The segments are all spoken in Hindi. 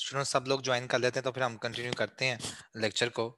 स्टूडेंट सब लोग ज्वाइन कर लेते हैं तो फिर हम कंटिन्यू करते हैं लेक्चर को।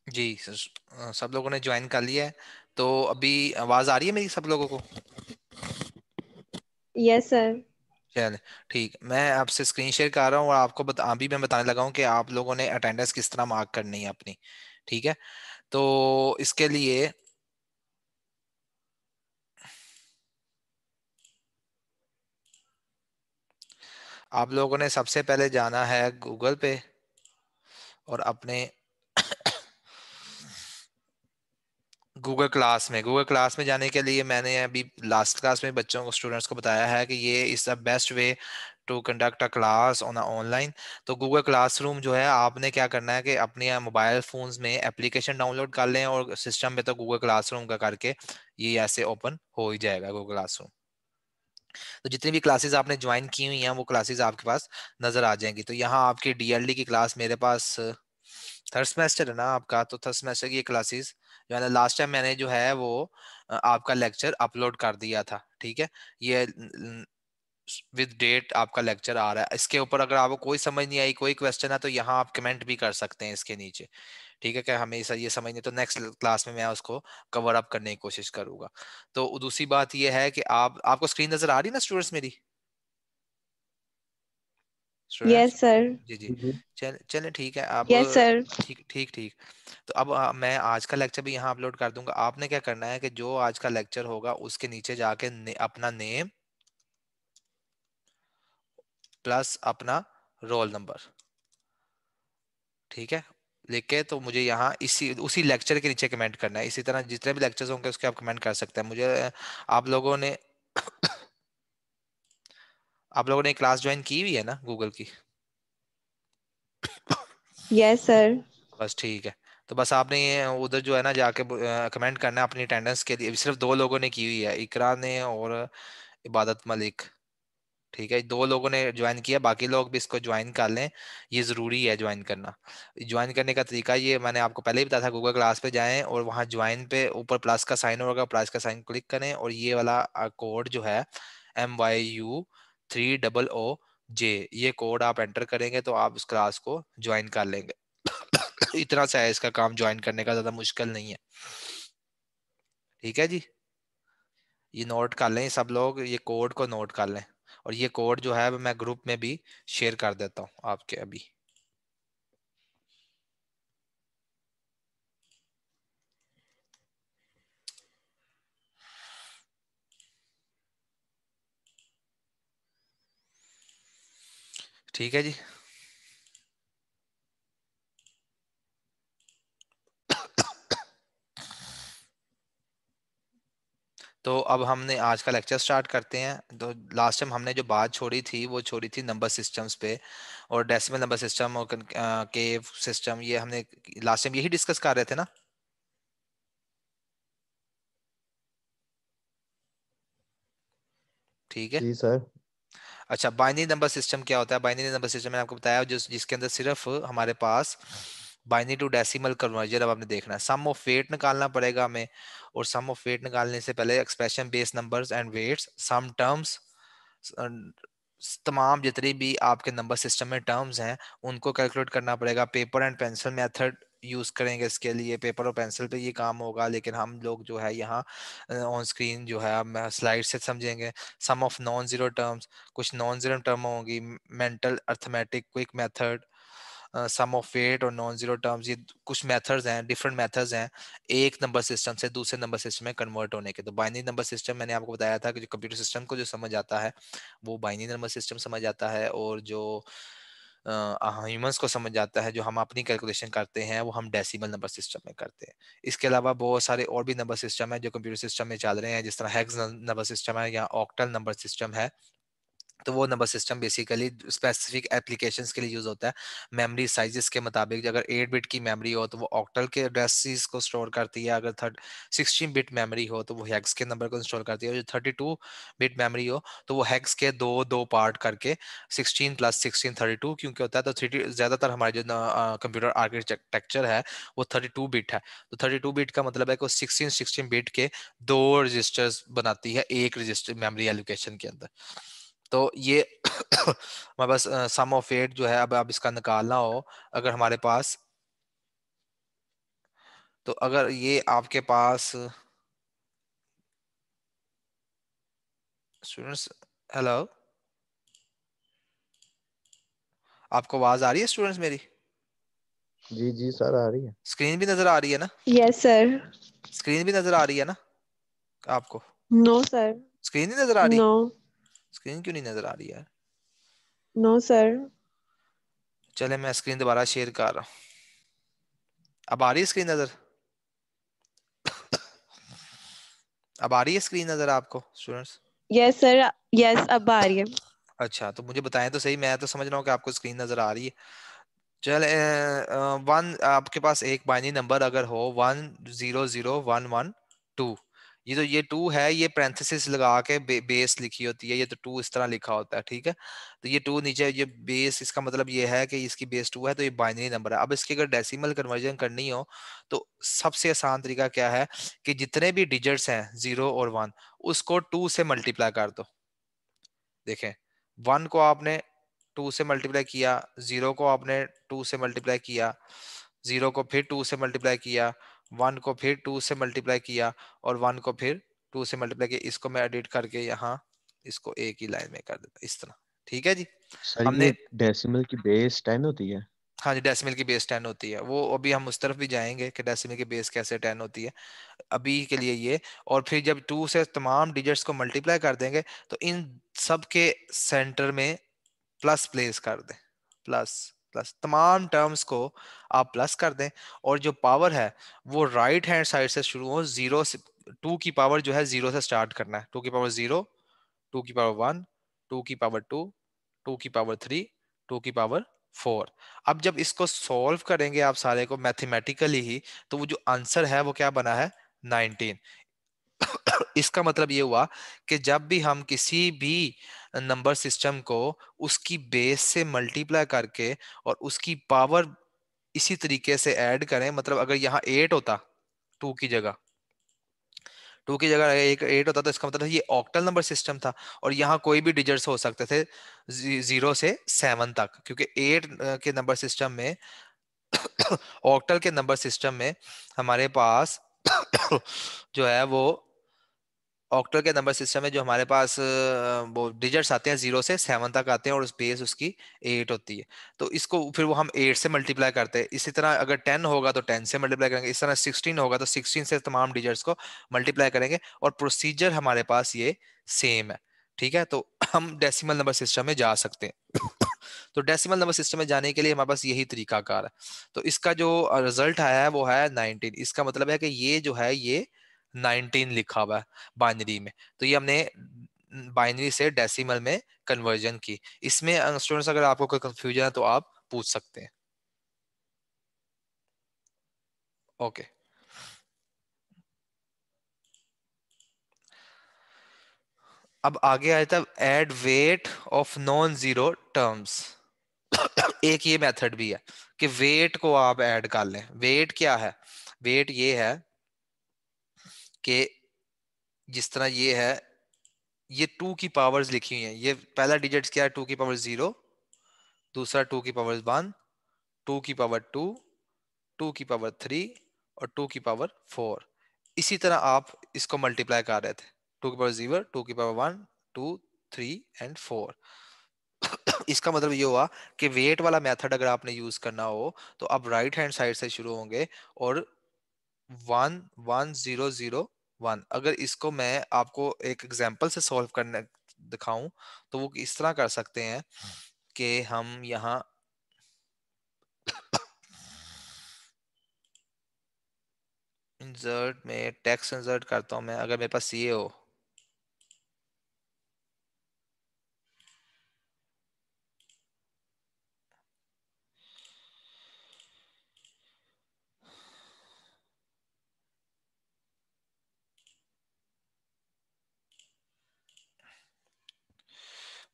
जी सब लोगों ने ज्वाइन कर लिया है। तो अभी आवाज आ रही है मेरी सब लोगों को? Yes sir. चल ठीक, मैं आपसे स्क्रीन शेयर कर रहा हूँ और आपको अभी मैं बताने लगा हूँ कि आप लोगों ने अटेंडेंस किस तरह मार्क करनी है अपनी। ठीक है, तो इसके लिए आप लोगों ने सबसे पहले जाना है गूगल पे और अपने गूगल क्लास में जाने के लिए मैंने अभी लास्ट क्लास में बच्चों को स्टूडेंट्स को बताया है कि ये is the best way to conduct a class on online. तो गूगल क्लासरूम जो है आपने क्या करना है कि अपने मोबाइल फोन्स में एप्लीकेशन डाउनलोड कर लें और सिस्टम में तो गूगल क्लासरूम का करके ये ऐसे ओपन हो ही जाएगा गूगल क्लासरूम। तो जितनी भी क्लासेस आपने ज्वाइन की हुई हैं वो क्लासेस आपके पास नजर आ जाएंगी। तो यहाँ आपकी डीएलडी की क्लास मेरे पास थर्ड सेमेस्टर है ना आपका, तो थर्ड सेमेस्टर की क्लासेस जो है ना लास्ट टाइम मैंने जो है वो आपका लेक्चर अपलोड कर दिया था। ठीक है, ये विद डेट आपका लेक्चर आ रहा है। इसके ऊपर अगर आपको कोई समझ नहीं आई, कोई क्वेश्चन है, तो यहाँ आप कमेंट भी कर सकते हैं इसके नीचे। ठीक है, क्या हमें ये समझ नहीं तो नेक्स्ट क्लास में मैं उसको कवर अप करने की कोशिश करूंगा। तो दूसरी बात ये है कि आपको स्क्रीन नजर आ रही है ना स्टूडेंट्स मेरी? Students yes sir. जी जी, चले ठीक है। अब यस सर। ठीक ठीक ठीक। तो अब मैं आज का लेक्चर भी यहाँ अपलोड कर दूंगा। आपने क्या करना है कि जो आज का लेक्चर होगा उसके नीचे जाके अपना नेम प्लस अपना रोल नंबर, ठीक है, लिख के तो मुझे यहाँ इसी उसी लेक्चर के नीचे कमेंट करना है। इसी तरह जितने भी लेक्चर्स होंगे उसके आप कमेंट कर सकते हैं मुझे। आप लोगों ने आप लोगों ने क्लास ज्वाइन की हुई है ना गूगल की? Yes sir. बस ठीक है। तो बस आपने ये उधर जो है ना जाके कमेंट करना है अपनी अटेंडेंस के लिए। सिर्फ दो लोगों ने की हुई है, इकरा ने और इबादत मलिक। ठीक है, दो लोगों ने ज्वाइन किया, बाकी लोग भी इसको ज्वाइन कर लें। ये जरूरी है ज्वाइन करना। ज्वाइन करने का तरीका ये मैंने आपको पहले ही बताया था। गूगल क्लास पे जाएं और वहाँ ज्वाइन पे ऊपर प्लस का साइन होगा, प्लस का साइन क्लिक करें और ये वाला कोड जो है MYU 300J, ये कोड आप एंटर करेंगे तो आप उस क्लास को ज्वाइन कर लेंगे। इतना सा है इसका काम, ज्वाइन करने का, ज्यादा मुश्किल नहीं है। ठीक है जी, ये नोट कर लें सब लोग, ये कोड को नोट कर लें। और ये कोड जो है वो मैं ग्रुप में भी शेयर कर देता हूँ आपके अभी। ठीक है जी, तो अब हमने आज का लेक्चर स्टार्ट करते हैं। तो लास्ट टाइम हमने जो बात छोड़ी थी वो छोड़ी थी नंबर सिस्टम्स पे और डेसिमल नंबर सिस्टम और केव सिस्टम। ये हमने लास्ट टाइम यही डिस्कस कर रहे थे ना? ठीक है। जी सर। अच्छा, बाइनरी नंबर सिस्टम क्या होता है? बाइनरी नंबर सिस्टम मैंने आपको बताया जिसके अंदर सिर्फ हमारे पास बाइनरी टू डेसिमल कन्वर्जन अब आपने देखना है। सम ऑफ वेट निकालना पड़ेगा हमें, और सम ऑफ वेट निकालने से पहले expression base numbers and weights sum terms, तमाम जितनी भी आपके नंबर सिस्टम में टर्म्स हैं उनको कैलकुलेट करना पड़ेगा। Paper and pencil method use करेंगे इसके लिए, पेपर और पेंसिल पे ये काम होगा, लेकिन हम लोग जो है यहाँ ऑन स्क्रीन जो है हम स्लाइड से समझेंगे। Sum of non zero terms, कुछ नॉन जीरो टर्म होंगी, mental arithmetic quick method, sum of weight और नॉन जीरो टर्म्स, ये कुछ मेथड्स हैं, डिफरेंट मेथड्स हैं एक नंबर सिस्टम से दूसरे नंबर सिस्टम में कन्वर्ट होने के। तो बाइनरी नंबर सिस्टम मैंने आपको बताया था कि जो कंप्यूटर सिस्टम को जो समझ आता है वो बाइनरी नंबर सिस्टम समझ आता है, और जो ह्यूमंस को समझ आता है, जो हम अपनी कैलकुलेशन करते हैं वो हम डेसिमल नंबर सिस्टम में करते हैं। इसके अलावा बहुत सारे और भी नंबर सिस्टम है जो कंप्यूटर सिस्टम में चल रहे हैं, जिस तरह हेक्स नंबर सिस्टम है या ऑक्टल नंबर सिस्टम है। तो वो number system basically specific applications के लिए यूज होता है। मेमोरी साइजेस के मुताबिक, अगर 8 बिट की मेमोरी हो तो वो ऑक्टल के एड्रेसेस को स्टोर करती है, अगर 16 बिट मेमोरी हो तो वो हेक्स के नंबर को स्टोर करती है, और जो 32 बिट मेमोरी हो तो वो हेक्स के दो दो पार्ट करके 16 प्लस 16 32 क्योंकि होता है। तो 30 ज्यादातर हमारे जो कंप्यूटर आर्किटेक्चर है वो 32 बिट है। तो 32 बिट का मतलब है कि वो 16 बिट के दो रजिस्टर्स बनाती है एक रजिस्टर मेमोरी एलोकेशन के अंदर। तो ये हमारे पास सम ऑफ एट जो है, अब आप इसका निकालना हो, अगर हमारे पास, तो अगर ये आपके पास स्टूडेंट्स, हेलो, आपको आवाज आ रही है स्टूडेंट्स मेरी? जी जी सर, आ रही है। स्क्रीन भी नजर आ रही है ना? Yes sir. स्क्रीन भी नजर आ रही है ना आपको? No sir. स्क्रीन नहीं नजर आ रही? नो। स्क्रीन क्यों नहीं नजर आ रही है? No sir. चले मैं स्क्रीन दोबारा शेयर कर रहा हूँ। अब आ रही है स्क्रीन नजर? अब आ रही है स्क्रीन नजर आपको स्टूडेंट्स? Yes sir. यस अब आ रही है। अच्छा, तो मुझे बताएं तो सही, मैं तो समझ रहा हूँ कि आपको स्क्रीन नजर आ रही है। चल, वन आपके पास एक बाइनरी नंबर अगर हो 1 0 0 1 1 2, ये तो ये टू है, ये पैरेंथेसिस लगा के बेस लिखी होती है, ये तो टू इस तरह लिखा होता है, ठीक है। तो ये टू नीचे ये बेस, इसका मतलब ये है कि इसकी बेस टू है, तो ये बाइनरी नंबर है। अब इसकी अगर डेसिमल कन्वर्जन करनी हो तो सबसे आसान तरीका क्या है कि जितने भी डिजिट्स हैं 0 और 1 उसको टू से मल्टीप्लाई कर दो। देखें, 1 को आपने 2 से मल्टीप्लाई किया, 0 को आपने 2 से मल्टीप्लाई किया, 0 को फिर 2 से मल्टीप्लाई किया, 1 को फिर 2 से मल्टीप्लाई किया, और 1 को फिर 2 से मल्टीप्लाई किया। इसको मैं एडिट करके यहाँ इसको एक ही लाइन में कर देता इस तरह, ठीक है जी। सर हमने, ये डेसिमल की बेस 10 होती है? हाँ जी, डेसिमल की बेस 10 होती है, वो अभी हम उस तरफ भी जाएंगे कि डेसिमल की बेस कैसे 10 होती है। अभी के लिए ये, और फिर जब 2 से तमाम डिजिट्स को मल्टीप्लाई कर देंगे तो इन सब के सेंटर में प्लस प्लेस कर दें। प्लस प्लस तमाम टर्म्स को आप प्लस कर दें, और जो पावर है वो राइट हैंड साइड से शुरू हो, जीरो से। टू की पावर जो है जीरो से स्टार्ट करना है, 2 की पावर 0, 2 की पावर 1, 2 की पावर 2, 2 की पावर 3, 2 की पावर 4। अब जब इसको सॉल्व करेंगे आप सारे को मैथमेटिकली ही, तो वो जो आंसर है वो क्या बना है, 19। इसका मतलब ये हुआ कि जब भी हम किसी भी नंबर सिस्टम को उसकी बेस से मल्टीप्लाई करके और उसकी पावर इसी तरीके से ऐड करें, मतलब अगर यहाँ 8 होता, टू की जगह, टू की जगह एक 8 होता, तो इसका मतलब ये ऑक्टल नंबर सिस्टम था, और यहाँ कोई भी डिजिट्स हो सकते थे 0 से 7 तक, क्योंकि 8 के नंबर सिस्टम में ऑक्टल के नंबर सिस्टम में हमारे पास जो है वो, ऑक्टल के नंबर सिस्टम में जो हमारे पास वो डिजिट्स आते हैं 0 से 7 तक आते हैं, और उस बेस उसकी 8 होती है। तो इसको फिर वो हम 8 से मल्टीप्लाई करते हैं। इसी तरह अगर 10 होगा तो 10 से मल्टीप्लाई करेंगे, इस तरह 16 होगा तो 16 से तमाम डिजिट्स को मल्टीप्लाई करेंगे, और प्रोसीजर हमारे पास ये सेम है, ठीक है। तो हम डेसिमल नंबर सिस्टम में जा सकते हैं। तो डेसिमल नंबर सिस्टम में जाने के लिए हमारे पास यही तरीकाकार है। तो इसका जो रिजल्ट आया है वो है 19। इसका मतलब है कि ये जो है ये 19 लिखा हुआ है बाइनरी में। तो ये हमने बाइनरी से डेसिमल में कन्वर्जन की। इसमें स्टूडेंट्स अगर आपको कोई कंफ्यूजन है तो आप पूछ सकते हैं। ओके, अब आगे आया था add weight of non zero terms. एक ये मेथड भी है कि वेट को आप ऐड कर लें। वेट क्या है? वेट ये है कि जिस तरह ये है, ये टू की पावर्स लिखी हुई हैं। ये पहला डिजिट क्या है, 2 की पावर 0, दूसरा 2 की पावर 1, 2 की पावर 2, 2 की पावर 3, और 2 की पावर 4। इसी तरह आप इसको मल्टीप्लाई कर रहे थे, 2 की पावर 0, 2 की पावर 1, 2, 3 एंड 4। इसका मतलब ये हुआ कि वेट वाला मेथड अगर आपने यूज करना हो तो आप राइट हैंड साइड से शुरू होंगे, और 1 1 0 0 1। अगर इसको मैं आपको एक एग्जांपल से सॉल्व करने दिखाऊं तो वो इस तरह कर सकते हैं कि हम यहाँ इंसर्ट में टेक्स्ट इंसर्ट करता हूं मैं, अगर मेरे पास ये हो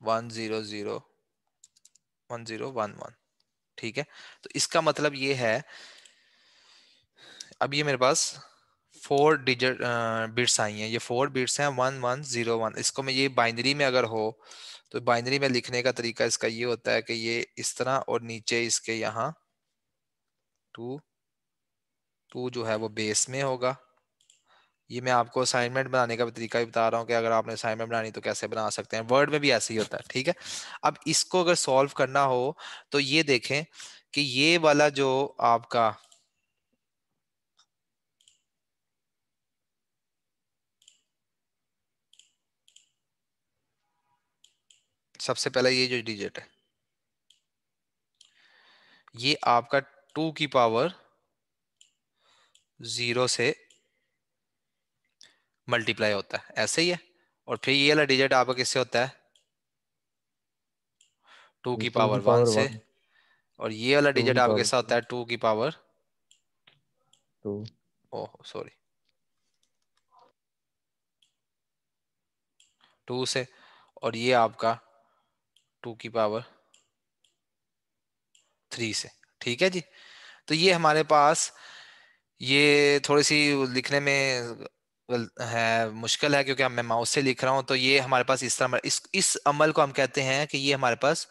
1001011, ठीक है। तो इसका मतलब ये है, अब ये मेरे पास 4 डिजिट बिट्स आई हैं, ये 4 बिट्स हैं 1101। इसको मैं ये बाइनरी में अगर हो तो बाइनरी में लिखने का तरीका इसका ये होता है कि ये इस तरह और नीचे इसके यहाँ 2 जो है वो बेस में होगा। ये मैं आपको असाइनमेंट बनाने का भी तरीका भी बता रहा हूँ कि अगर आपने असाइनमेंट बनानी तो कैसे बना सकते हैं, वर्ड में भी ऐसे ही होता है, ठीक है। अब इसको अगर सॉल्व करना हो तो ये देखें कि ये वाला जो आपका सबसे पहले ये जो डिजिट है ये आपका 2 की पावर 0 से मल्टीप्लाई होता है, ऐसे ही है। और फिर ये वाला डिजिट आपका किससे होता है, टू ये की टू पावर की वन पावर से। 1, और ये वाला टू डिजिट की आपका पावर किससे होता है, 2। ओह सॉरी 2 से। और ये आपका 2 की पावर 3 से, ठीक है जी। तो ये हमारे पास ये थोड़ी सी लिखने में है मुश्किल है क्योंकि मैं माउस से लिख रहा हूं, तो ये हमारे पास इस तरह इस अमल को हम कहते हैं कि ये हमारे पास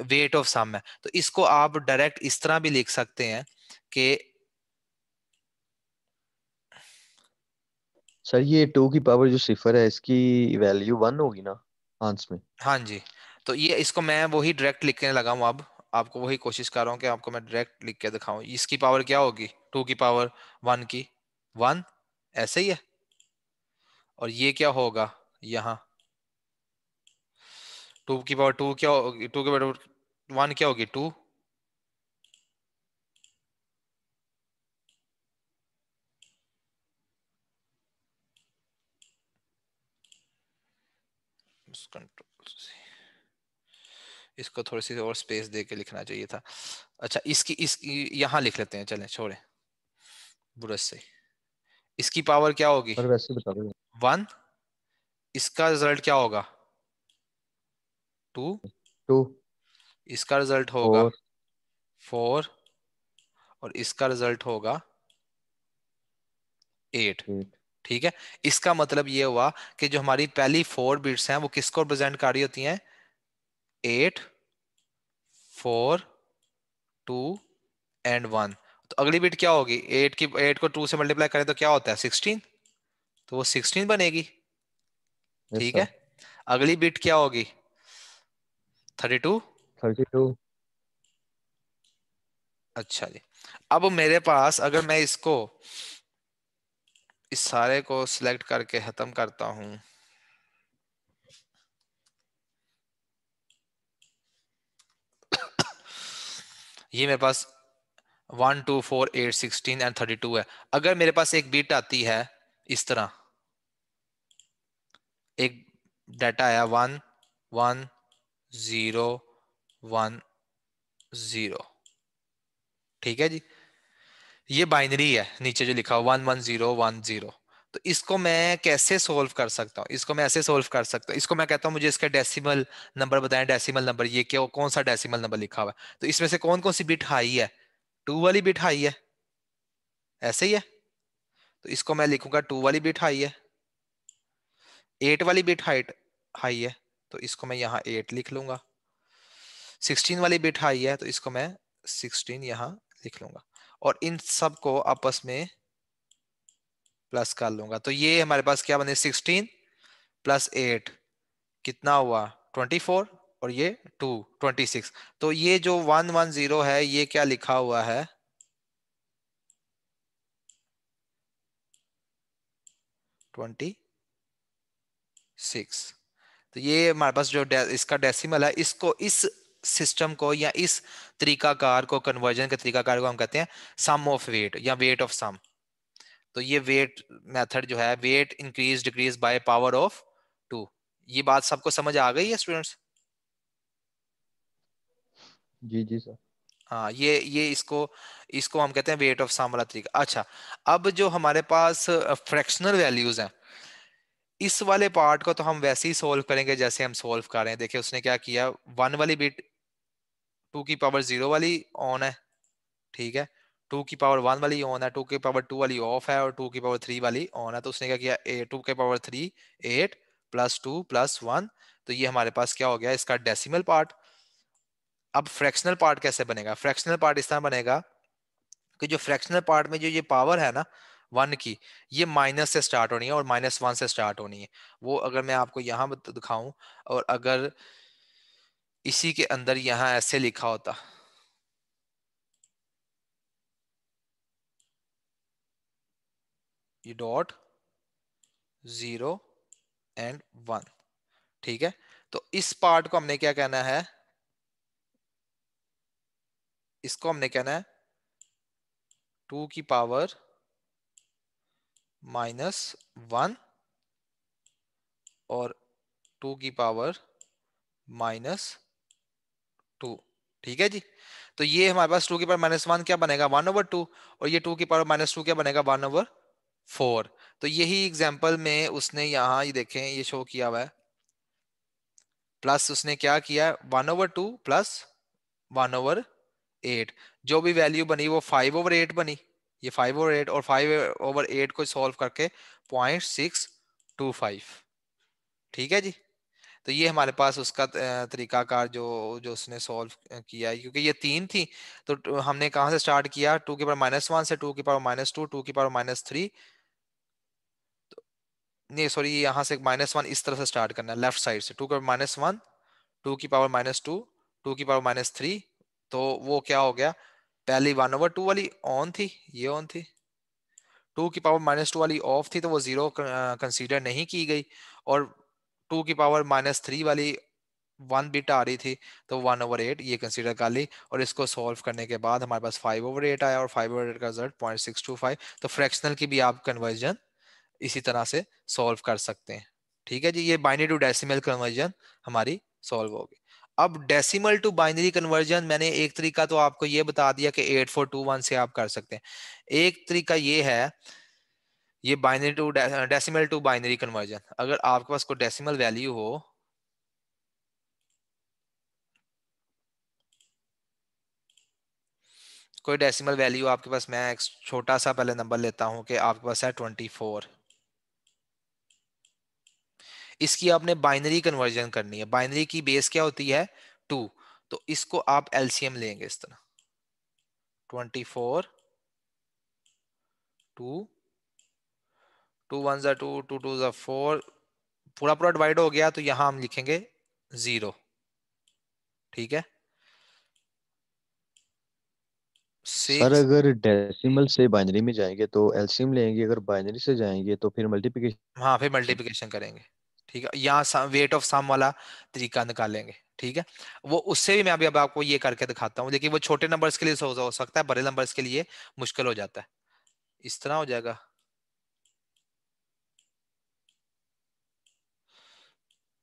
वेट ऑफ सम है। तो इसको आप डायरेक्ट इस तरह भी लिख सकते हैं कि सर ये 2 की पावर जो सिफर है इसकी वैल्यू 1 होगी ना आंस में? हाँ जी। तो ये इसको मैं वही डायरेक्ट लिखने लगा हूं अब, आपको वही कोशिश कर रहा हूं कि आपको मैं डायरेक्ट लिख के दिखाऊं। इसकी पावर क्या होगी, 2 की पावर 1 की 1, ऐसे ही है। और ये क्या होगा यहाँ 2 की पावर 2 क्या होगी, 2 की पावर 1 क्या होगी 2। कंट्रोल, इसको थोड़ी सी और स्पेस दे के लिखना चाहिए था। अच्छा इस यहाँ लिख लेते हैं, चलें छोड़े बुरस से। इसकी पावर क्या होगी पर वैसे बता दो। 1, इसका रिजल्ट क्या होगा 2, 2, इसका रिजल्ट होगा 4, 4, और इसका रिजल्ट होगा 8, 8। ठीक है। इसका मतलब ये हुआ कि जो हमारी पहली 4 बिट्स हैं वो किसको रिप्रेजेंट कर रही होती हैं, 8, 4, 2 एंड 1। तो अगली बिट क्या होगी, 8 को 2 से मल्टीप्लाई करें तो क्या होता है 16, तो वो 16 बनेगी, यस ठीक है। सर। अगली बिट क्या होगी 32। 32। अच्छा जी। अब मेरे पास अगर मैं इसको इस सारे को सिलेक्ट करके खत्म करता हूं, ये मेरे पास 1 2 4 8 16 एंड 32 है। अगर मेरे पास एक बिट आती है इस तरह, एक डाटा आया 1 1 0 1 0, ठीक है जी। ये बाइनरी है नीचे जो लिखा हुआ 1 1 0 1 0। तो इसको मैं कैसे सोल्व कर सकता हूँ, इसको मैं ऐसे सोल्व कर सकता हूँ, इसको मैं कहता हूँ मुझे इसका डेसिमल नंबर बताएं, डेसिमल नंबर ये क्या कौन सा डेसिमल नंबर लिखा हुआ है, तो इसमें से कौन कौन सी बिट हाई है, 2 वाली बिट हाई है, ऐसे ही है। तो इसको मैं लिखूंगा 2 वाली बिट हाई है, 8 वाली बिट हाइट हाई है, तो इसको मैं यहाँ 8 लिख लूंगा। 16 वाली बिट हाई है तो इसको मैं 16 यहाँ लिख लूंगा। और इन सब को आपस में प्लस कर लूंगा, तो ये हमारे पास क्या बने 16 + 8 कितना हुआ 24, और ये 2 26। तो ये जो 1 1 0 है ये क्या लिखा हुआ है 26। तो ये हमारे पास जो इसका डेसिमल है, इसको इस सिस्टम को या इस तरीकाकार को, कन्वर्जन के तरीकाकार को हम कहते हैं सम ऑफ वेट या वेट ऑफ सम। तो ये वेट मेथड जो है, weight increase decrease by power of 2। ये बात सबको समझ आ गई है स्टूडेंट्स? जी जी सर। हाँ, ये इसको इसको हम कहते हैं वेट ऑफ सम वाला तरीका। अच्छा, अब जो हमारे पास फ्रैक्शनल वैल्यूज हैं, इस वाले पार्ट को तो हम वैसे ही सोल्व करेंगे जैसे हम सोल्व कर रहे हैं। देखिए उसने क्या किया, 1 वाली बिट 2 की पावर 0 वाली ऑन है, ठीक है, 2 की पावर 1 वाली ऑन है, 2 की पावर 2 वाली ऑफ है, और 2 की पावर 3 वाली ऑन है। तो उसने क्या किया, 2 की पावर 3 8 +2 +1। तो ये हमारे पास क्या हो गया, इसका डेसिमल पार्ट। अब फ्रैक्शनल पार्ट कैसे बनेगा? फ्रैक्शनल पार्ट इस तरह बनेगा कि जो फ्रैक्शनल पार्ट में जो ये पावर है ना 1 की, ये माइनस से स्टार्ट होनी है और -1 से स्टार्ट होनी है। वो अगर मैं आपको यहाँ दिखाऊं, और अगर इसी के अंदर यहाँ ऐसे लिखा होता, ये डॉट 0 और 1, ठीक है, तो इस पार्ट को हमने क्या कहना है, इसको हमने कहना है 2 की पावर -1 और 2 की पावर -2। ठीक है जी। तो ये हमारे पास 2 की पावर -1 क्या बनेगा, 1/2, और ये 2 की पावर -2 क्या बनेगा, 1/4। तो यही एग्जाम्पल में उसने यहाँ ये देखें ये शो किया हुआ है, प्लस उसने क्या किया, 1/2 +1/8। जो भी वैल्यू बनी वो 5/8 बनी, ये 5/8, और 5/8 को सॉल्व करके 0.625। ठीक है जी। तो ये हमारे पास उसका तरीकाकार जो जो उसने सॉल्व किया है, क्योंकि ये 3 थी। तो हमने कहाँ से स्टार्ट किया, 2 की पावर -1 से, 2 की पावर -2, 2 की पावर -3। नहीं सॉरी, यहाँ से -1 इस तरह से स्टार्ट करना है, लेफ्ट साइड से, 2 की पावर -1, 2 की पावर-2, 2 की पावर-3। तो वो क्या हो गया, पहली 1/2 वाली ऑन थी, ये ऑन थी, 2 की पावर-2 वाली ऑफ थी, तो वो जीरो कंसीडर नहीं की गई, और 2 की पावर-3 वाली 1 बिट आ रही थी, तो 1/8 ये कंसीडर कर ली। और इसको सॉल्व करने के बाद हमारे पास 5/8 आया, और 5/8 का रिजल्ट 0.625। तो फ्रैक्शनल की भी आप कन्वर्जन इसी तरह से सॉल्व कर सकते हैं। ठीक है जी, ये बाइनरी टू डेसिमल कन्वर्जन हमारी सॉल्व होगी। अब डेसिमल टू बाइनरी कन्वर्जन मैंने एक तरीका तो आपको ये बता दिया कि 8421 से आप कर सकते हैं। एक तरीका ये है, ये binary to decimal to binary conversion. अगर आपके पास कोई डेसिमल वैल्यू हो, कोई डेसिमल वैल्यू आपके पास, मैं एक छोटा सा पहले नंबर लेता हूं कि आपके पास है 24, इसकी आपने बाइनरी कन्वर्जन करनी है। बाइनरी की बेस क्या होती है, 2। तो इसको आप एलसीएम लेंगे इस तरह, 24, 2, 2 1 ज़ा 2, 2 2 ज़ा 4, पूरा पूरा डिवाइड हो गया, तो यहां हम लिखेंगे 0। ठीक है, सर 6। अगर डेसिमल से बाइनरी में जाएंगे तो एलसीएम लेंगे, अगर बाइनरी से जाएंगे तो फिर मल्टीप्लिकेशन। हाँ, फिर मल्टीप्लिकेशन करेंगे। ठीक है, यहाँ वेट ऑफ सम वाला तरीका निकालेंगे। ठीक है, वो उससे भी मैं अभी अब आपको ये करके दिखाता हूँ, लेकिन वो छोटे नंबर्स के लिए हो सकता है, बड़े नंबर्स के लिए मुश्किल हो जाता है। इस तरह हो जाएगा,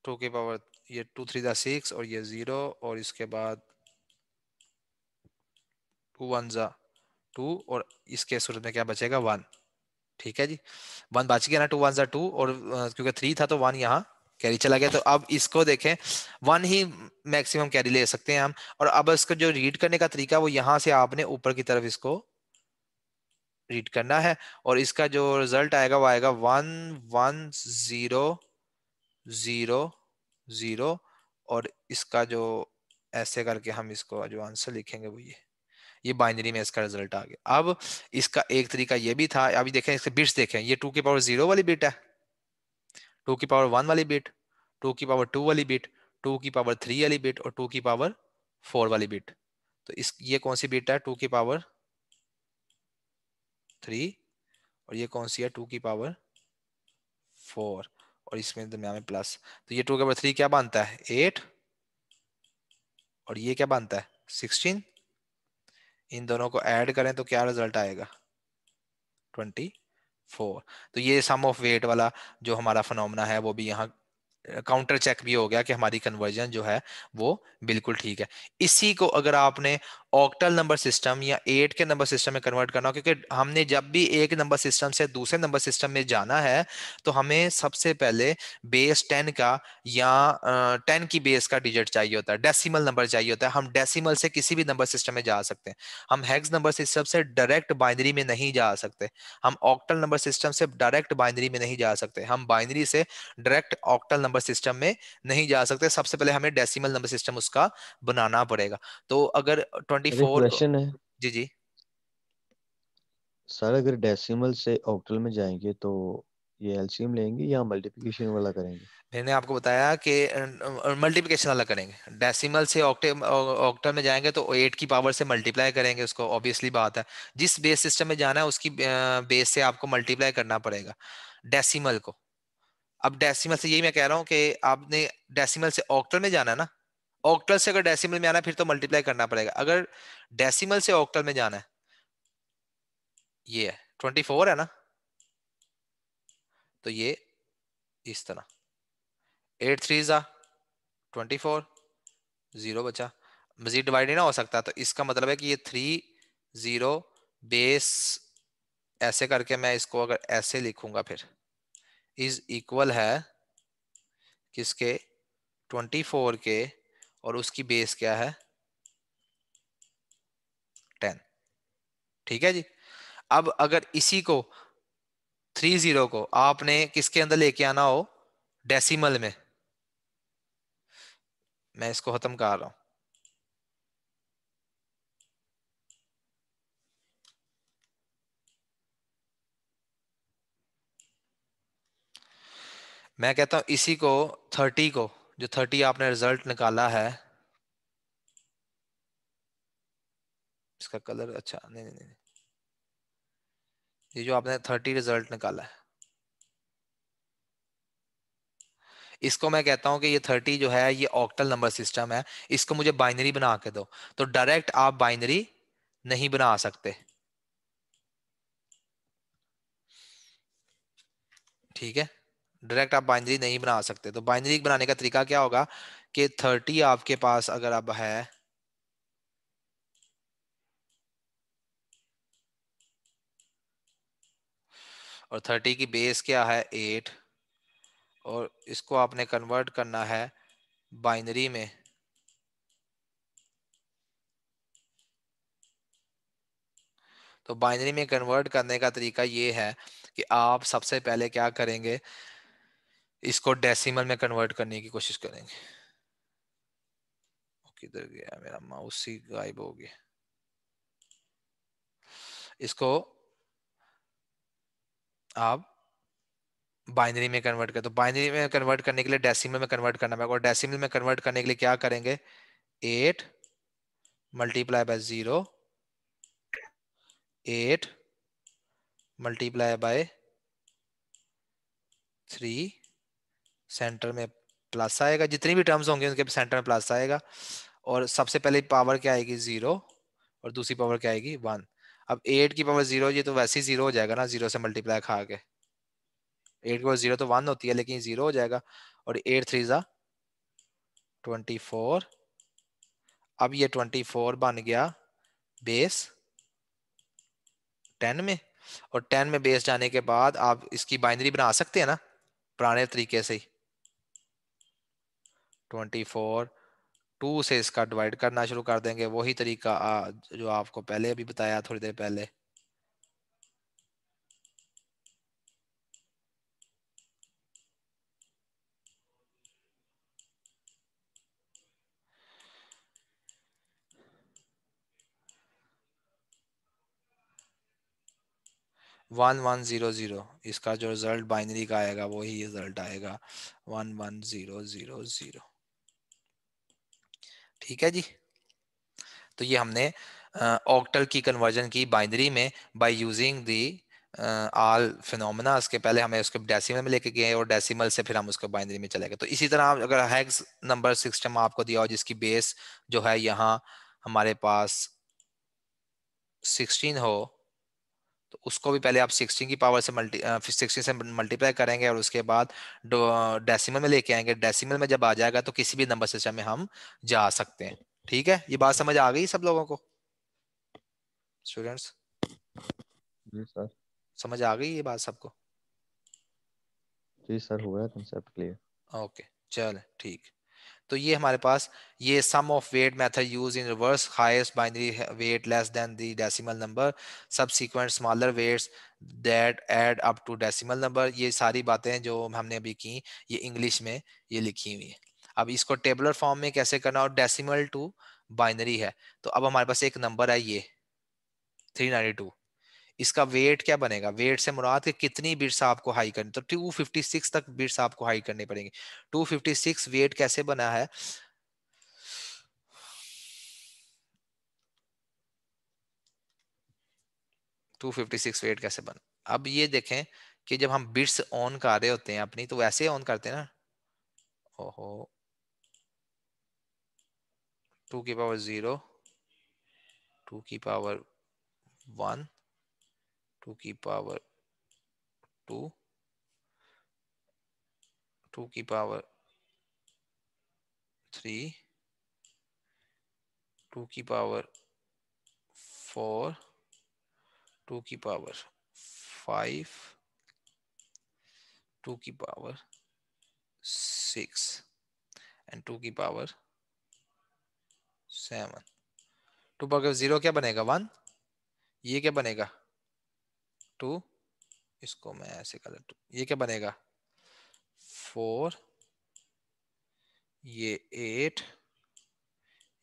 2 की पावर, ये 2 3 ज़ा 6, और ये 0, और इसके बाद 2 1 ज़ा 2, और इसके सूरत में क्या बचेगा, 1। ठीक है जी, 1 बच गया ना, 2 1 ज़ा 2, और क्योंकि 3 था तो 1 यहाँ कैरी चला गया। तो अब इसको देखें, 1 ही मैक्सिमम कैरी ले सकते हैं हम। और अब इसको जो रीड करने का तरीका, वो यहाँ से आपने ऊपर की तरफ इसको रीड करना है, और इसका जो रिजल्ट आएगा वो आएगा 1 1 0 0 0। और इसका जो ऐसे करके हम इसको जो आंसर लिखेंगे वो ये बाइनरी में इसका रिजल्ट आ गया। अब इसका एक तरीका ये भी था, अभी देखें इसके बिट्स देखें, ये 2 की पावर 0 वाली बिट है, 2 की पावर 1 वाली बिट, 2 की पावर 2 वाली बिट, 2 की पावर 3 वाली बिट, और 2 की पावर 4 वाली बिट। तो इस ये कौन सी बिट है, 2 की पावर 3, और ये कौन सी है, 2 की पावर 4, और इसमें दरम्यान में प्लस। तो ये 2 की पावर 3 क्या बनता है, 8, और ये क्या बनता है, 16। इन दोनों को ऐड करें तो क्या रिजल्ट आएगा, 24। 4। तो ये सम ऑफ वेट वाला जो हमारा फिनोमेना है वो भी यहाँ काउंटर चेक भी हो गया कि हमारी कन्वर्जन जो है वो बिल्कुल ठीक है। इसी को अगर आपने ऑक्टल नंबर सिस्टम या 8 के नंबर सिस्टम में कन्वर्ट करना हो, क्योंकि हमने जब भी एक नंबर सिस्टम से दूसरे नंबर सिस्टम में जाना है तो हमें सबसे पहले बेस 10 का या 10 की बेस का डिजिट चाहिए होता है, डेसिमल नंबर चाहिए होता है। हम डेसिमल से किसी भी नंबर सिस्टम में जा सकते हैं, हम हेक्स नंबर सिस्टम से डायरेक्ट बाइनरी में नहीं जा सकते, हम ऑक्टल नंबर सिस्टम से डायरेक्ट बाइनरी में नहीं जा सकते, हम बाइनरी से डायरेक्ट ऑक्टल नंबर सिस्टम में नहीं जा सकते। सबसे पहले हमें डेसिमल नंबर सिस्टम उसका बनाना पड़ेगा। तो अगर अरे 24, क्वेश्चन है जी जी, सर, अगर डेसिमल से ऑक्टल में जाएंगे तो ये एलसीएम लेंगे या मल्टीप्लिकेशन वाला करेंगे? मैंने आपको बताया कि मल्टीप्लिकेशन वाला करेंगे। डेसिमल से ऑक्टल में जाएंगे तो 8 की पावर से मल्टीप्लाई करेंगे उसको, ऑब्वियसली बात है। जिस बेस सिस्टम में जाना है उसकी बेस से आपको मल्टीप्लाई करना पड़ेगा डेसिमल को। अब डेसिमल से यही मैं कह रहा हूँ कि आपने डेसिमल से ऑक्टल में जाना है ना, ऑक्टल से अगर डेसिमल में आना है फिर तो मल्टीप्लाई करना पड़ेगा। अगर डेसिमल से ऑक्टल में जाना है, ये है 24 है ना, तो ये इस तरह 8 3 जा 24, 0 बचा, मजीद डिवाइड नहीं ना हो सकता। तो इसका मतलब है कि ये 3 0 बेस, ऐसे करके मैं इसको अगर ऐसे लिखूंगा फिर इज इक्वल है किसके, 24 के, और उसकी बेस क्या है 10। ठीक है जी। अब अगर इसी को 3 0 को आपने किसके अंदर लेके आना हो, डेसिमल में, मैं इसको खत्म कर रहा हूं। मैं कहता हूं इसी को 30 को, जो 30 आपने रिजल्ट निकाला है, इसका कलर अच्छा नहीं नहीं नहीं, ये जो आपने 30 रिजल्ट निकाला है, इसको मैं कहता हूं कि ये 30 जो है ये ऑक्टल नंबर सिस्टम है, इसको मुझे बाइनरी बना के दो। तो डायरेक्ट आप बाइनरी नहीं बना सकते, ठीक है, डायरेक्ट आप बाइनरी नहीं बना सकते। तो बाइनरी बनाने का तरीका क्या होगा कि 30 आपके पास अगर अब है, और 30 की बेस क्या है 8, और इसको आपने कन्वर्ट करना है बाइनरी में, तो बाइनरी में कन्वर्ट करने का तरीका ये है कि आप सबसे पहले क्या करेंगे, इसको डेसिमल में कन्वर्ट करने की कोशिश करेंगे। किधर गया मेरा माउस, ही गायब हो गया। इसको आप बाइनरी में कन्वर्ट कर, तो बाइनरी में कन्वर्ट करने के लिए डेसिमल में कन्वर्ट करना पड़ेगा, और डेसिमल में कन्वर्ट करने के लिए क्या करेंगे, 8 multiply by 0, 8 multiply by 3, centre में प्लस आएगा, जितनी भी टर्म्स होंगे उनके सेंटर में प्लस आएगा, और सबसे पहले पावर क्या आएगी 0, और दूसरी पावर क्या आएगी 1। अब 8 की पावर 0, ये तो वैसे ही 0 हो जाएगा ना, 0 से मल्टीप्लाई खा के, 8 की पावर 0 तो 1 होती है, लेकिन 0 हो जाएगा, और 8 3 जा 24। अब ये 24 बन गया बेस 10 में, और 10 में बेस जाने के बाद आप इसकी बाइनरी बना सकते हैं ना पुराने तरीके से ही, 24 2 से इसका डिवाइड करना शुरू कर देंगे, वही तरीका जो आपको पहले अभी बताया थोड़ी देर पहले। 1100, इसका जो रिजल्ट बाइनरी का आएगा वही रिजल्ट आएगा 11000। ठीक है जी। तो ये हमने ऑक्टल की कन्वर्जन की बाइनरी में by using the all phenomena. इसके पहले हमें उसको डेसिमल में लेके गए, और डेसिमल से फिर हम उसको बाइनरी में चले गए। तो इसी तरह अगर हेक्स नंबर सिस्टम आपको दिया हो जिसकी बेस जो है यहाँ हमारे पास 16 हो, तो उसको भी पहले आप 16 की पावर से 16 से मल्टीप्लाई करेंगे और उसके बाद डेसिमल में लेके आएंगे। डेसिमल में जब आ जाएगा तो किसी भी नंबर सिस्टम में हम जा सकते हैं। ठीक है, ये बात समझ आ गई सब लोगों को? स्टूडेंट्स, जी सर। समझ आ गई ये बात सबको? जी सर, हो गया कंसेप्ट क्लियर। ओके, चल ठीक। तो ये हमारे पास ये sum of weight method use in reverse, highest binary weight less than the decimal number, subsequent smaller weights that add up to decimal number. ये सारी बातें जो हमने अभी की ये इंग्लिश में ये लिखी हुई है। अब इसको टेबुलर फॉर्म में कैसे करना, और डेसिमल टू बाइनरी है। तो अब हमारे पास एक नंबर है ये 392, इसका वेट क्या बनेगा? वेट से मुराद कि कितनी बिट्स आपको हाई करनी, तो 256 तक बिट्स आपको हाई करनी पड़ेंगी। 256 वेट कैसे बना है? 256 वेट कैसे बना? अब ये देखें कि जब हम बिट्स ऑन कर रहे होते हैं अपनी, तो वैसे ऑन करते हैं ना। ओहो, 2 की पावर 0, 2 की पावर 1, 2 की पावर 2, 2 की पावर 3, 2 की पावर 4, 2 की पावर 5, 2 की पावर 6 एंड 2 की पावर 7। 2 पावर 0 क्या बनेगा? 1। ये क्या बनेगा? 2। इसको मैं ऐसे कर लेता हूँ, ये क्या बनेगा? 4। ये 8,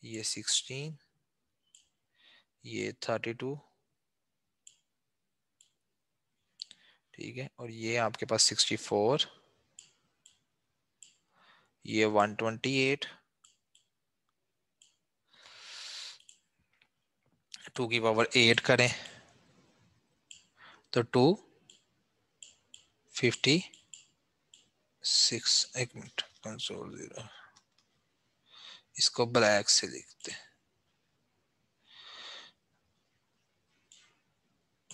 ये 16, ये 32, ठीक है, और ये आपके पास 64, ये 128, 2 की पावर 8 करें तो 256। एक मिनट, कंसोल 0, इसको ब्लैक से लिखते हैं,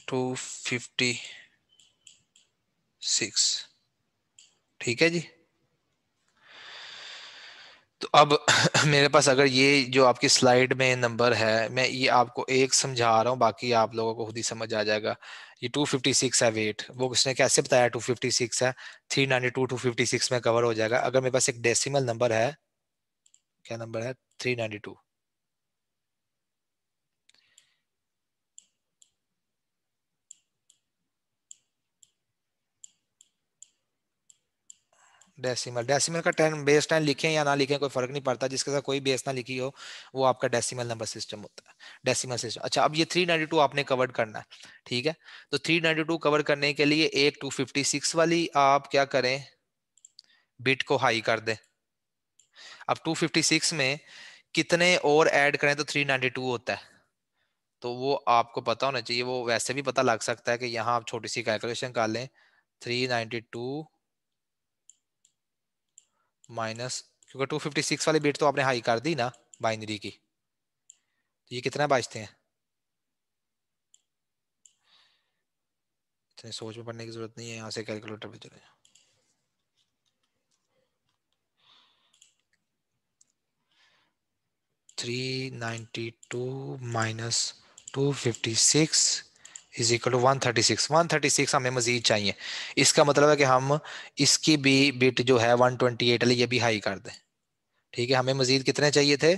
256। ठीक है जी। तो अब मेरे पास अगर ये जो आपकी स्लाइड में नंबर है, मैं ये आपको एक समझा रहा हूँ, बाकी आप लोगों को खुद ही समझ आ जाएगा। ये 256 है वेट, वो उसने कैसे बताया 256 है? 392 256 में कवर हो जाएगा। अगर मेरे पास एक डेसिमल नंबर है, क्या नंबर है? 392। डेसिमल, डेसिमल का 10 बेस 10 लिखें या ना लिखें कोई फर्क नहीं पड़ता, जिसके साथ कोई बेस ना लिखी हो वो आपका डेसिमल नंबर सिस्टम होता है, डेसिमल सिस्टम। अच्छा, अब ये 392 आपने कवर करना है, ठीक है। तो 392 कवर करने के लिए एक 256 वाली आप क्या करें, बिट को हाई कर दें। अब 256 में कितने और ऐड करें तो 392 होता है? तो वो आपको पता होना चाहिए, वो वैसे भी पता लग सकता है कि यहाँ आप छोटी सी कैलकुलेशन कर लें। 392 माइनस, क्योंकि 256 वाली बिट तो आपने हाई कर दी ना बाइनरी की, तो ये कितना बचते हैं? इतने सोच में पढ़ने की जरूरत नहीं है, यहाँ से कैलकुलेटर पे चले जाओ। 392 माइनस 256 इज इक्वल टू 136। 136 हमें मजीद चाहिए, इसका मतलब है कि हम इसकी भी बिट जो है 128 वाली ये भी हाई कर दें। ठीक है, हमें मजीद कितने चाहिए थे?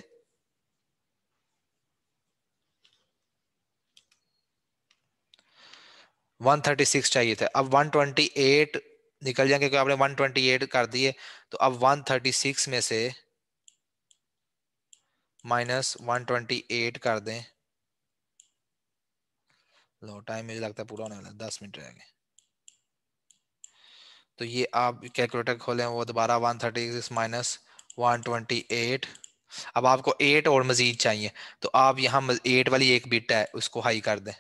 136 चाहिए थे। अब 128 निकल जाएंगे क्योंकि आपने 128 कर दिए, तो अब 136 में से माइनस 128 कर दें। लो, टाइम मुझे लगता है पूरा होने वाला है, 10 मिनट रह गए। तो ये आप कैलकुलेटर खोलें, वो दोबारा 136 माइनस 128। अब आपको 8 और मजीद चाहिए, तो आप यहाँ 8 वाली एक बिट है उसको हाई कर दें।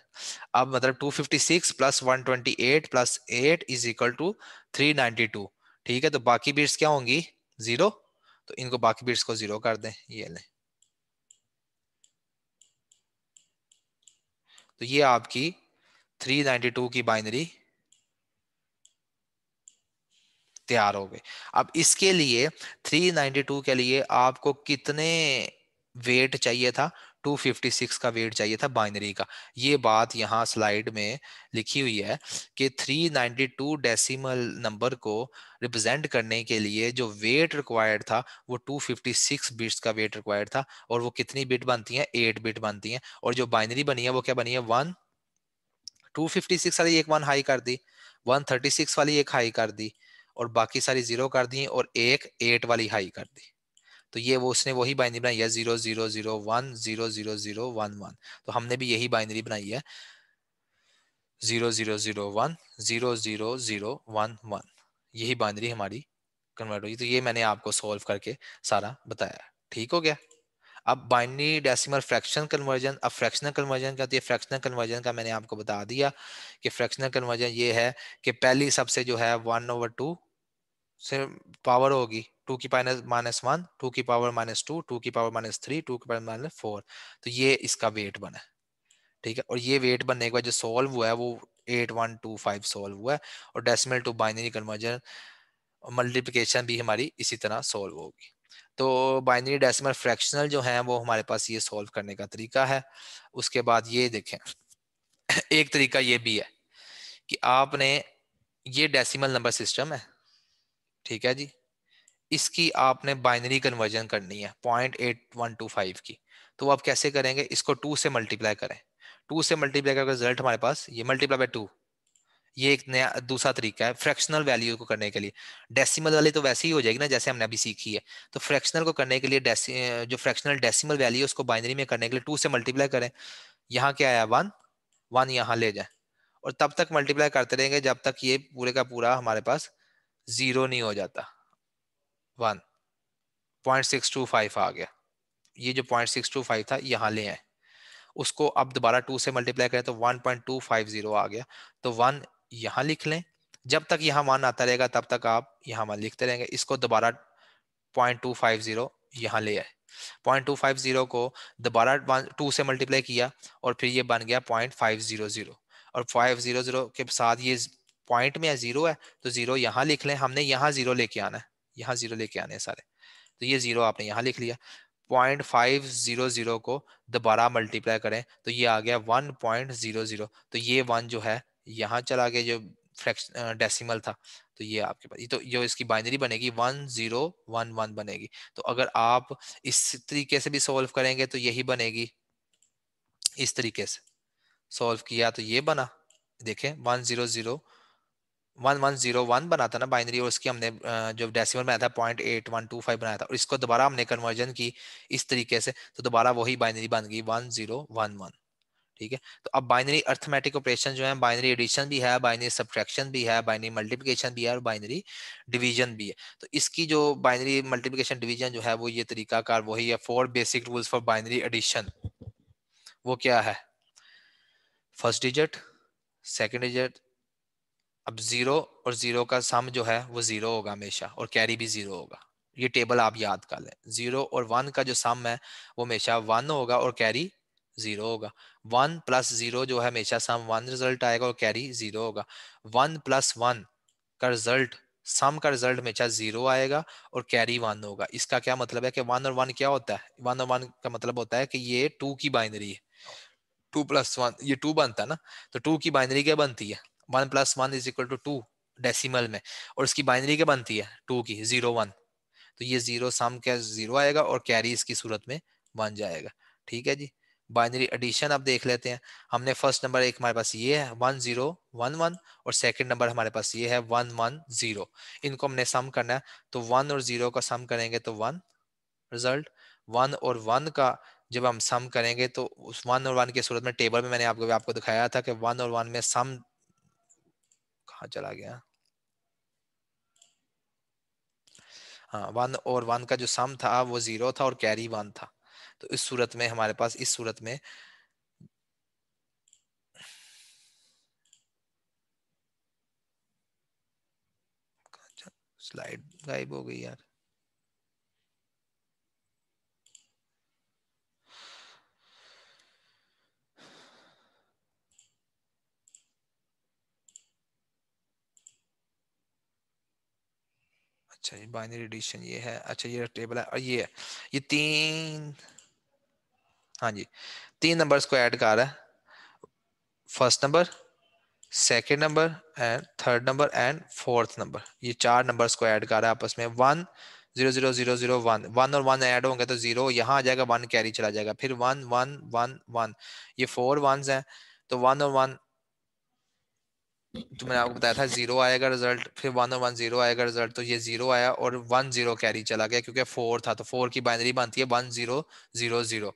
अब मतलब 256 plus 128 plus 8 is equal to 392। ठीक है, तो बाकी बिट्स क्या होंगी? 0। तो इनको बाकी बिट्स को 0 कर दें, ये लें। तो ये आपकी 392 की बाइनरी तैयार हो गई। अब इसके लिए 392 के लिए आपको कितने वेट चाहिए था? 256 का वेट चाहिए था बाइनरी का। ये बात यहाँ स्लाइड में लिखी हुई है कि 392 डेसिमल नंबर को रिप्रेजेंट करने के लिए जो वेट रिक्वायर्ड था वो 256 बिट्स का वेट रिक्वायर्ड था। और वो कितनी बिट बनती हैं? 8 बिट बनती हैं। और जो बाइनरी बनी है वो क्या बनी है? 256 वाली एक वन हाई कर दी, 136 वाली एक हाई कर दी, और बाकी सारी जीरो कर दी, और एक 8 वाली हाई कर दी। तो ये वो उसने वही बाइनरी बनाई है, 0 0 0 1 0 0 0 1 1। तो हमने भी यही बाइनरी बनाई है, 0 0 0 1 0 0 0 1 1। यही बाइनरी हमारी कन्वर्ट हुई। तो ये मैंने आपको सॉल्व करके सारा बताया। ठीक हो गया? अब बाइनरी डेसिमल फ्रैक्शन कन्वर्जन। अब फ्रैक्शनल कन्वर्जन क्या होती है? फ्रैक्शनल कन्वर्जन का मैंने आपको बता दिया कि फ्रैक्शनल कन्वर्जन ये है कि पहली सबसे जो है 1/2 से पावर होगी, 2 की पावर -1, 2 की पावर -2, 2 की पावर -3, 2 की पावर -4। तो ये इसका वेट बना है। ठीक है? और ये वेट बनने के बाद जो सॉल्व हुआ है वो 8125 सॉल्व हुआ है। और decimal to binary conversion multiplication भी हमारी इसी तरह सॉल्व होगी। तो बाइनरी डेसिमल फ्रैक्शनल जो है वो हमारे पास ये सॉल्व करने का तरीका है। उसके बाद ये देखें, एक तरीका ये भी है कि आपने, ये डेसिमल नंबर सिस्टम है, ठीक है जी, इसकी आपने बाइनरी कन्वर्जन करनी है 0.8125 की। तो आप कैसे करेंगे? इसको 2 से मल्टीप्लाई करें। 2 से मल्टीप्लाई करके रिजल्ट हमारे पास ये मल्टीप्लाई बाय 2। ये एक नया दूसरा तरीका है फ्रैक्शनल वैल्यू को करने के लिए। डेसिमल वाली तो वैसे ही हो जाएगी ना जैसे हमने अभी सीखी है। तो फ्रैक्शनल को करने के लिए जो फ्रैक्शनल डेसिमल वैल्यू है उसको बाइनरी में करने के लिए 2 से मल्टीप्लाई करें। यहाँ क्या आया? 1। 1 यहाँ ले जाए, और तब तक मल्टीप्लाई करते रहेंगे जब तक ये पूरे का पूरा हमारे पास जीरो नहीं हो जाता। 1.625 आ गया। ये जो 0.625 था यहाँ ले आए, उसको अब दोबारा 2 से मल्टीप्लाई करें तो 1.250 आ गया। तो 1 यहाँ लिख लें। जब तक यहाँ 1 आता रहेगा तब तक आप यहाँ 1 लिखते रहेंगे। इसको दोबारा 0.250 यहाँ ले आए। 0.250 को दोबारा 2 से मल्टीप्लाई किया, और फिर ये बन गया 0.500। और 500 के साथ ये पॉइंट में जीरो है, तो जीरो यहाँ लिख लें। हमने यहाँ जीरो लेके आना है, यहाँ जीरो लेके आने हैं सारे। तो ये जीरो आपने यहाँ लिख लिया। 0.500 को दोबारा मल्टीप्लाई करें तो ये आ गया 1.00। तो ये वन जो है यहाँ चला गया, जो फ्रैक्शन डेसिमल था। तो ये आपके पास, ये तो जो इसकी बाइनरी बनेगी 1011 बनेगी। तो अगर आप इस तरीके से भी सॉल्व करेंगे तो यही बनेगी। इस तरीके से सॉल्व किया तो ये बना, देखें 1101 बना था ना बाइनरी, और उसकी हमने जो डेसिमल बनाया था 0.8125 बनाया था, और इसको दोबारा हमने कन्वर्जन की इस तरीके से, तो दोबारा वही बाइनरी बन गई 1011। ठीक है? तो अब बाइनरी अर्थमेटिक ऑपरेशन जो है, बाइनरी एडिशन भी है, बाइनरी सब्ट्रैक्शन भी है, बाइनरी मल्टीप्लिकेशन भी है, और बाइनरी डिवीजन भी है। तो इसकी जो बाइनरी मल्टीप्लिकेशन डिवीजन जो है वो ये तरीका कार वही है। 4 basic rules for binary addition. वो क्या है? First digit, second digit. अब जीरो और जीरो का सम जो है वो जीरो होगा हमेशा, और कैरी भी जीरो होगा। ये टेबल आप याद कर लें। जीरो और वन का जो सम है वो हमेशा वन होगा और कैरी जीरो होगा। 1+0 जो है हमेशा सम 1 रिजल्ट आएगा और कैरी जीरो होगा। 1+1 का रिजल्ट, सम का रिजल्ट हमेशा जीरो आएगा और कैरी 1 होगा। इसका क्या मतलब है कि 1 और 1 क्या होता है? 1 और 1 का मतलब होता है कि ये 2 की बाइनरी है। 2+1 ये 2 बनता है ना, तो 2 की बाइनरी क्या बनती है? 1+1 = 2 डेसिमल में। और इसकी बाइनरी क्या बनती है? 2 की 0 1। तो ये जीरो सम क्या जीरो आएगा और कैरी इसकी सूरत में बन जाएगा। ठीक है जी? बाइनरी एडिशन अब देख लेते हैं। हमने फर्स्ट नंबर एक हमारे पास ये है 1011, और सेकंड नंबर हमारे पास ये है 110। इनको हमने सम करना है, तो 1 और 0 का सम करेंगे तो 1 रिजल्ट। 1 और 1 का जब हम सम करेंगे तो उस 1 और 1 की सूरत में टेबल में मैंने आपको दिखाया था कि 1 और 1 में सम कहाँ चला गया? हाँ, 1 और 1 का जो सम था वो जीरो था और कैरी 1 था। तो इस सूरत में हमारे पास, इस सूरत में स्लाइड गायब हो गई यार। अच्छा ये बाइनरी एडिशन ये है, अच्छा ये टेबल है और ये है, ये तीन, हाँ जी, तीन नंबर्स को ऐड कर रहा है, first number, second number and third number and fourth number, ये चार नंबर्स को ऐड कर रहा है आपस में, 1 0 0 0 0 1, वन और वन ऐड होंगे तो जीरो यहाँ आ जाएगा, वन कैरी चला जाएगा, फिर 1 1 1 1, ये फोर वंस हैं, तो वन और वन, तो मैंने आपको बताया था जीरो आएगा रिजल्ट, फिर वन और वन जीरो आएगा रिजल्ट, तो ये जीरो आया और 1 0 कैरी चला गया क्योंकि फोर था, तो फोर की बाइनरी बनती है 1 0 0 0,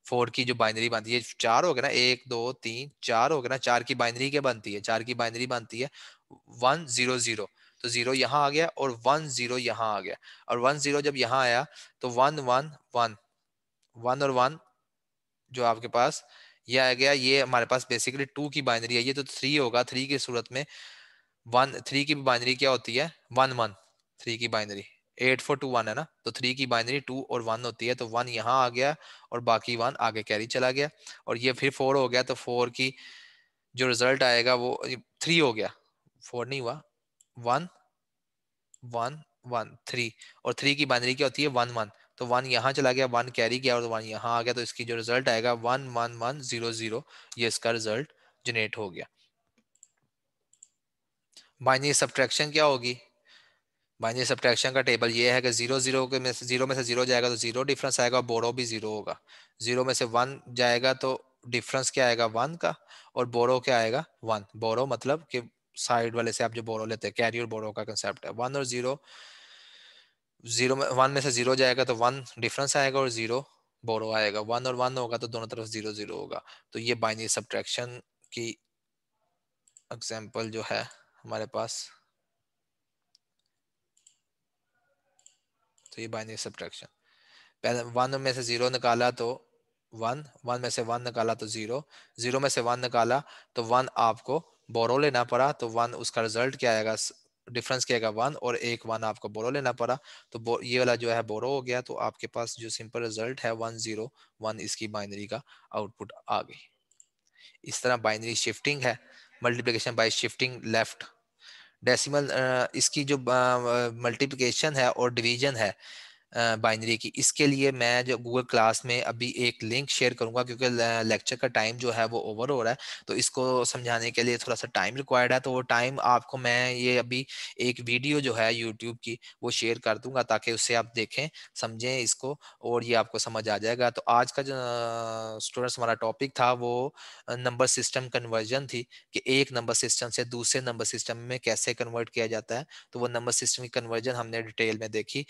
फोर की जो बाइनरी बनती है, चार हो गया ना, 1 2 3 4 हो गया ना, चार की बाइनरी क्या बनती है, चार की बाइनरी बनती है 1 0 0, तो जीरो यहाँ आ गया और 1 0 यहाँ आ गया, और 1 0 जब यहाँ आया तो 1 1 1, वन और वन जो आपके पास ये आ गया, ये हमारे पास बेसिकली टू की बाइनरी है, ये तो थ्री होगा, थ्री की सूरत में वन, थ्री की बाइनरी क्या होती है, 1 1, थ्री की बाइनरी 8 4 2 1 है ना, तो थ्री की बाइनरी टू और वन होती है, तो वन यहाँ आ गया और बाकी वन आगे कैरी चला गया, और ये फिर फोर हो गया, तो फोर की जो रिजल्ट आएगा वो थ्री हो गया, फोर नहीं हुआ, 1 1 1 3, और थ्री की बाइनरी क्या होती है 1 1, तो वन यहाँ चला गया, वन कैरी किया और वन यहाँ आ गया, तो इसकी जो रिजल्ट आएगा 1 1 1 0 0, ये इसका रिजल्ट जनरेट हो गया। बाइनरी सब्ट्रैक्शन क्या होगी, बाइनरी सब्ट्रैक्शन का टेबल ये है कि जीरो जीरो के में से जीरो जाएगा तो जीरो डिफरेंस आएगा, बोरो भी जीरो होगा, जीरो में से वन जाएगा तो डिफरेंस क्या आएगा वन का, और बोरो क्या आएगा वन, बोरो मतलब कि साइड वाले से आप जो बोरो लेते हैं, कैरी और बोरो का कंसेप्ट है, वन और जीरो, जीरो में वन में से जीरो जाएगा तो वन डिफरेंस आएगा और जीरो बोरो आएगा, वन और वन होगा तो दोनों तरफ जीरो जीरो होगा, तो ये बाइनरी सब्ट्रैक्शन की एग्जांपल जो है हमारे पास, तो ये बाइनरी सब्ट्रैक्शन, पहले वन में से जीरो निकाला तो वन, वन में से वन निकाला तो जीरो, जीरो में से वन निकाला तो वन आपको बोरो लेना पड़ा, तो वन उसका रिजल्ट क्या आएगा, डिफरेंस क्या आएगा वन, और एक वन आपको बोरो लेना पड़ा, तो ये वाला जो है बोरो हो गया, तो आपके पास जो सिंपल रिजल्ट है 1 0 1, इसकी बाइनरी का आउटपुट आ गई। इस तरह बाइनरी शिफ्टिंग है, multiplication bye shifting left, decimal इसकी जो मल्टीप्लिकेशन है और डिवीजन है बाइनरी की, इसके लिए मैं जो गूगल क्लास में अभी एक लिंक शेयर करूंगा, क्योंकि लेक्चर का टाइम जो है वो ओवर हो रहा है, तो इसको समझाने के लिए थोड़ा सा टाइम रिक्वायर्ड है, तो वो टाइम आपको मैं ये अभी एक वीडियो जो है यूट्यूब की वो शेयर कर दूंगा, ताकि उससे आप देखें समझें इसको और ये आपको समझ आ जाएगा। तो आज का जो स्टूडेंट्स हमारा टॉपिक था वो नंबर सिस्टम कन्वर्जन थी, कि एक नंबर सिस्टम से दूसरे नंबर सिस्टम में कैसे कन्वर्ट किया जाता है, तो वो नंबर सिस्टम की कन्वर्जन हमने डिटेल में देखी।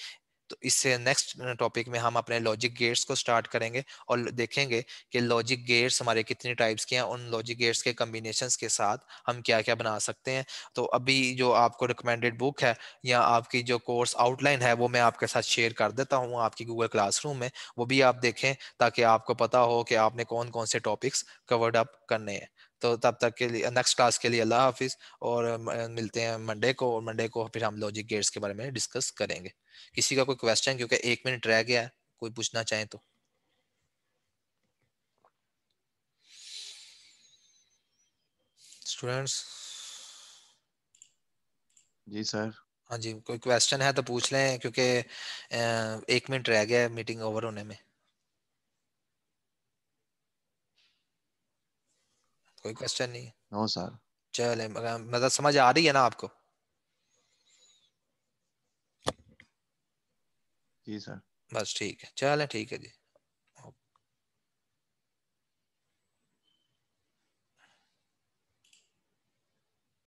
तो इससे नेक्स्ट टॉपिक में हम अपने लॉजिक गेट्स को स्टार्ट करेंगे और देखेंगे कि लॉजिक गेट्स हमारे कितने टाइप्स के हैं, उन लॉजिक गेट्स के कॉम्बिनेशंस के साथ हम क्या क्या बना सकते हैं। तो अभी जो आपको रिकमेंडेड बुक है या आपकी जो कोर्स आउटलाइन है वो मैं आपके साथ शेयर कर देता हूँ आपकी गूगल क्लासरूम में, वो भी आप देखें ताकि आपको पता हो कि आपने कौन कौन से टॉपिक्स कवर्ड अप करने हैं। तो तब तक के लिए नेक्स्ट क्लास के लिए अल्लाह हाफिज़, और मिलते हैं मंडे को, और मंडे को फिर हम लॉजिक गेट्स के बारे में डिस्कस करेंगे। किसी का कोई क्वेश्चन, क्योंकि 1 मिनट रह गया है, कोई पूछना चाहे तो। स्टूडेंट्स, जी सर। हाँ जी, कोई क्वेश्चन है तो पूछ लें, क्योंकि 1 मिनट रह गया है मीटिंग ओवर होने में। कोई क्वेश्चन नहीं? No sir. चले, मतलब समझ आ रही है ना आपको? जी सर। बस ठीक है, चलें, ठीक है जी।